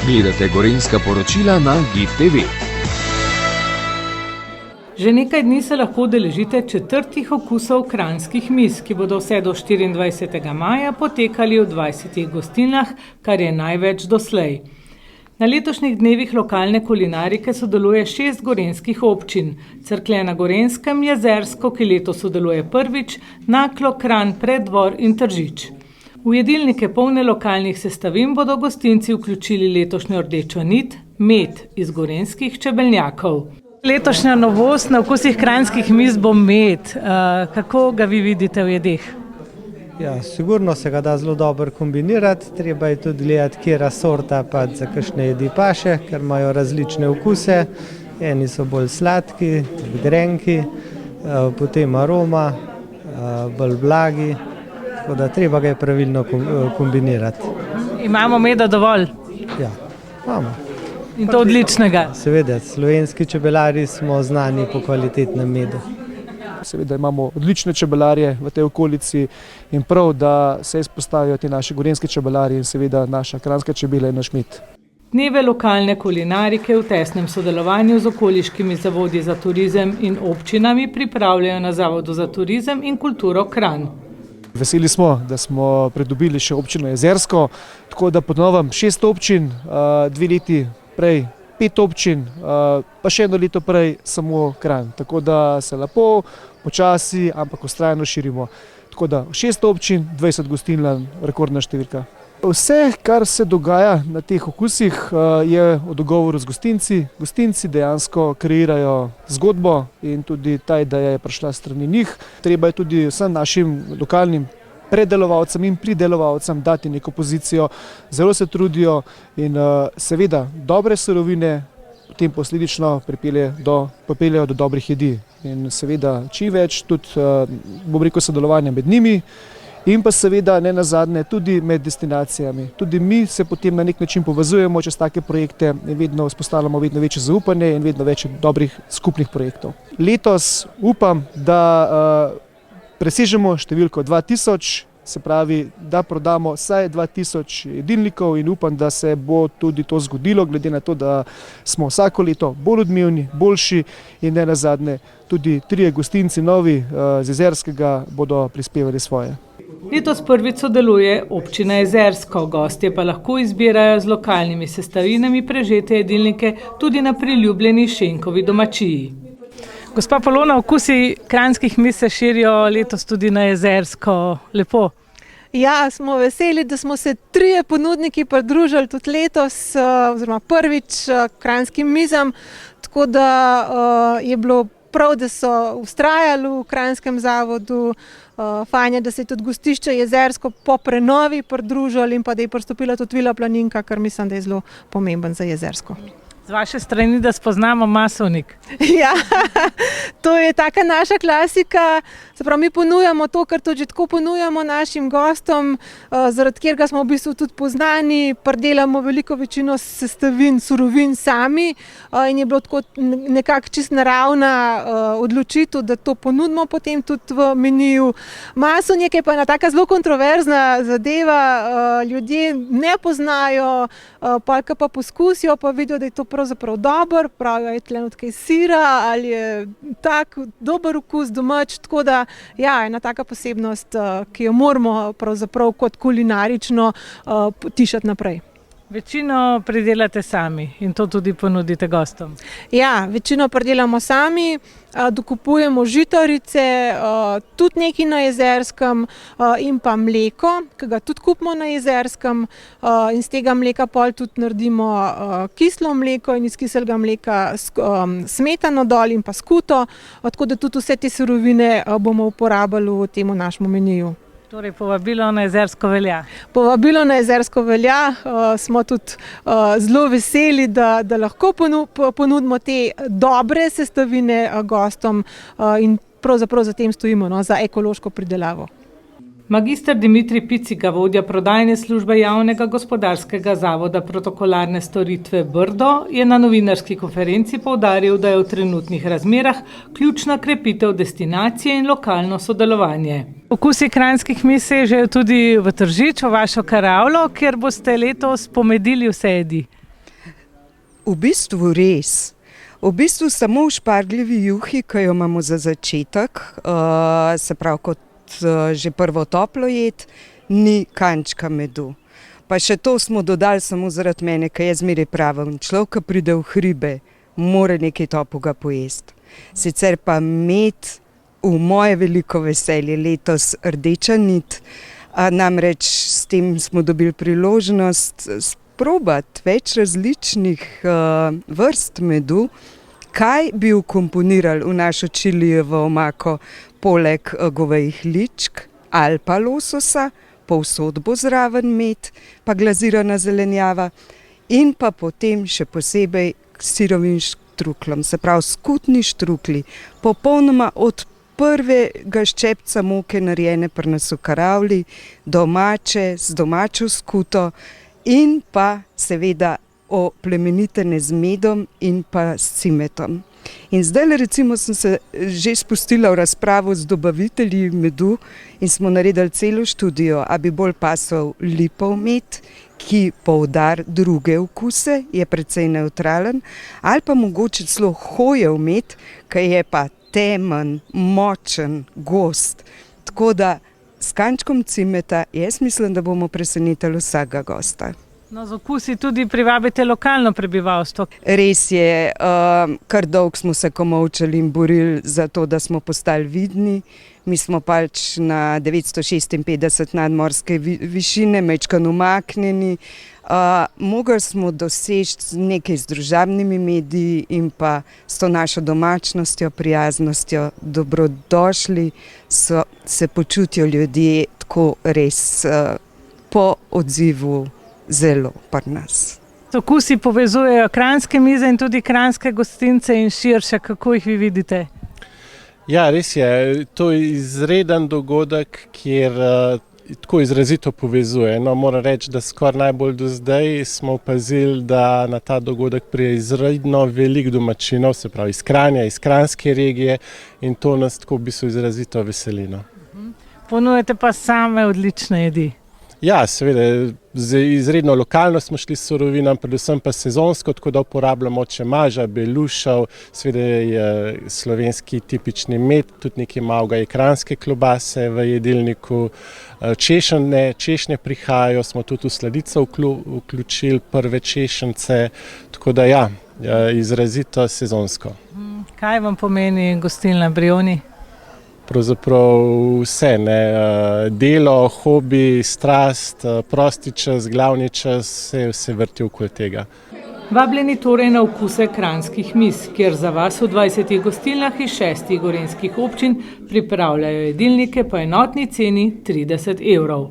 Gledate gorenjska poročila na GIF TV. Že nekaj dni se lahko udeležite četrtih okusov kranjskih miz, ki bodo vse do 24. maja potekali v 20 gostilnah, kar je največ doslej. Na letošnjih dnevih lokalne kulinarike sodeluje 6 gorenjskih občin: Cerklje na Gorenjskem, Jezersko, ki letos sodeluje prvič, Naklo, Kranj, Preddvor in Tržič. V jedilnike polne lokalnih sestavin bodo gostinci vključili letošnjo rdečo nit, med iz gorenjskih čebelnjakov. Letošnja novost na okusih kranjskih miz bo med. Kako ga vi vidite v jedeh? Ja, sigurno se ga da zelo dobro kombinirati, treba je tudi gledati, kjera sorta pa za kakšne jedi paše, ker imajo različne okuse. Eni so bolj sladki, grenki, potem aroma, bolj blagi, tako da treba ga je pravilno kombinirati. Imamo meda dovolj? Ja, imamo. In to odličnega? Seveda, slovenski čebelari smo znani po kvalitetnem medu. Seveda imamo odlične čebelarje v tej okolici in prav, da se izpostavijo ti naši gorenjski čebelari in seveda naša kranjska čebela in naš med. Dneve lokalne kulinarike v tesnem sodelovanju z okoliškimi zavodi za turizem in občinami pripravljajo na Zavodu za turizem in kulturo Kranj. Veseli smo, da smo pridobili še občino Jezersko, tako da po novem 6 občin, 2 leti prej 5 občin, pa še 1 leto prej samo Kranj. Tako da se lepo, počasi, ampak vztrajno širimo. Tako da 6 občin, 20 gostiln, rekordna številka. Vse, kar se dogaja na teh okusih, je v dogovoru z gostinci. Gostinci dejansko kreirajo zgodbo in tudi ta ideja je prišla strani njih. Treba je tudi vsem našim lokalnim predelovalcem in pridelovalcem dati neko pozicijo. Zelo se trudijo in seveda dobre surovine potem posledično pripeljejo do dobrih jedi. In seveda čim več tudi, bom rekel, sodelovanja med njimi in pa seveda ne nazadnje tudi med destinacijami. Tudi mi se potem na nek način povezujemo čez take projekte in vedno vzpostavljamo vedno večje zaupanje in vedno več dobrih skupnih projektov. Letos upam, da presežemo številko 2000, se pravi, da prodamo vsaj 2000 jedilnikov in upam, da se bo tudi to zgodilo, glede na to, da smo vsako leto bolj odmevni, boljši in ne nazadnje tudi 3 gostinci novi z Jezerskega bodo prispevali svoje. Letos prvič sodeluje občina Jezersko, gostje pa lahko izbirajo z lokalnimi sestavinami prežete jedilnike tudi na priljubljeni Šenkovi domačiji. Gospa Polona, okusi kranjskih miz se širijo letos tudi na Jezersko. Lepo. Ja, smo veseli, da smo se 3 ponudniki pridružili tudi letos, oziroma prvič kranjskim mizam, tako da je bilo prav, da so vztrajali v Kranjskem zavodu. Fajn je, da se je tudi gostišče Jezersko po prenovi pridružili in pa da je pristopila tudi Vila Planinka, kar mislim, da je zelo pomemben za Jezersko. Z vaše strani, da spoznamo masovnik. Ja, to je taka naša klasika. Se pravi, mi ponujamo to, kar tudi že tako ponujamo našim gostom, zaradi katerega smo v bistvu tudi poznani, pridelamo veliko večino sestavin, surovin sami in je bilo tako nekako čisto naravna odločitev, da to ponudimo potem tudi v meniju. Masovnik je pa ena taka zelo kontroverzna zadeva, ljudje ne poznajo, polka pa poskusijo, pa vidijo, da je to pravzaprav dobro, pravijo, je tle nekaj sira ali je tak dober okus domač, tako da ja, ena taka posebnost, ki jo moramo pravzaprav kot kulinarično potišati naprej. Večino pridelate sami in to tudi ponudite gostom? Ja, večino pridelamo sami, dokupujemo žitarice, tudi nekaj na Jezerskem in pa mleko, ki ga tudi kupimo na Jezerskem in z tega mleka pol tudi naredimo kislo mleko in iz kiselega mleka smetano dol in pa skuto, tako da tudi vse te surovine bomo uporabili v tem našem meniju. Torej, povabilo na Jezersko velja? Povabilo na Jezersko velja, smo tudi zelo veseli, da lahko ponudimo te dobre sestavine gostom in pravzaprav za tem stojimo, za ekološko pridelavo. Magister Dimitrij Piciga, vodja prodajne službe Javnega gospodarskega zavoda Protokolarne storitve Brdo, je na novinarski konferenci poudaril, da je v trenutnih razmerah ključna krepitev destinacije in lokalno sodelovanje. Okusi kranjskih miz sežejo tudi v Tržič, v vašo karavlo, kjer boste letos pomedili vse jedi. V bistvu res. V bistvu samo v špargljevi juhi, ki jo imamo za začetek, se pravi kot že prvo toplo jed, ni kančka medu. Pa še to smo dodali samo zaradi mene, ker jaz zmeraj pravim, človek, ki pride v hribe, mora nekaj toplega pojesti. Sicer pa med v moje veliko veselje letos rdeča nit, namreč s tem smo dobili priložnost sprobati več različnih vrst medu, kaj bi vkomponirali v našo čilijevo omako poleg govejih ličk ali pa lososa, povsod bo zraven med, pa glazirana zelenjava in pa potem še posebej sirovim štruklom, se pravi skutni štrukli, popolnoma od prvega ščepca moke narejene pri nas v karavli, domače, z domačo skuto in pa seveda oplemenitene z medom in pa s cimetom. In zdaj recimo sem se že spustila v razpravo z dobavitelji medu in smo naredili celo študijo, a bi bolj pasal lipov med, ki poudar druge okuse, je precej nevtralen, ali pa mogoče celo hojev med, ki je pa temen, močen, gost. Tako da s kančkom cimeta jaz mislim, da bomo presenetili vsakega gosta. No, z okusi tudi privabite lokalno prebivalstvo. Res je, kar dolgo smo se komovčali in borili za to, da smo postali vidni. Mi smo pač na 956 nadmorske višine, majčkeno umaknjeni. Mogli smo doseči nekaj z družabnimi mediji in pa s to našo domačnostjo, prijaznostjo, dobrodošli se počutijo ljudje tako res po odzivu zelo pri nas. Okusi povezujejo kranjske mize in tudi kranjske gostince in širše, kako jih vi vidite? Ja, res je. To je izreden dogodek, kjer tako izrazito povezuje. No, moram reči, da skoraj najbolj do zdaj smo opazili, da na ta dogodek prije izredno veliko domačinov, se pravi iz Kranja, iz kranjske regije in to nas tako v bistvu izrazito veseli. No. Ponujate pa same odlične jedi. Ja, seveda, izredno lokalno smo šli s surovinami, predvsem pa sezonsko, tako da uporabljamo čemaža, belušev, seveda je slovenski tipični med, tudi nekaj malega je kranjske klobase v jedilniku, češnje prihajajo, smo tudi v sladico vključili prve češence, tako da ja, izrazito sezonsko. Kaj vam pomeni gostilna Brioni? Pravzaprav vse, ne? Delo, hobi, strast, prosti čas, glavni čas, vse vrti okoli tega. Vabljeni torej na okuse kranjskih miz, kjer za vas v 20 gostilnah iz 6 gorenjskih občin pripravljajo jedilnike po enotni ceni 30 €.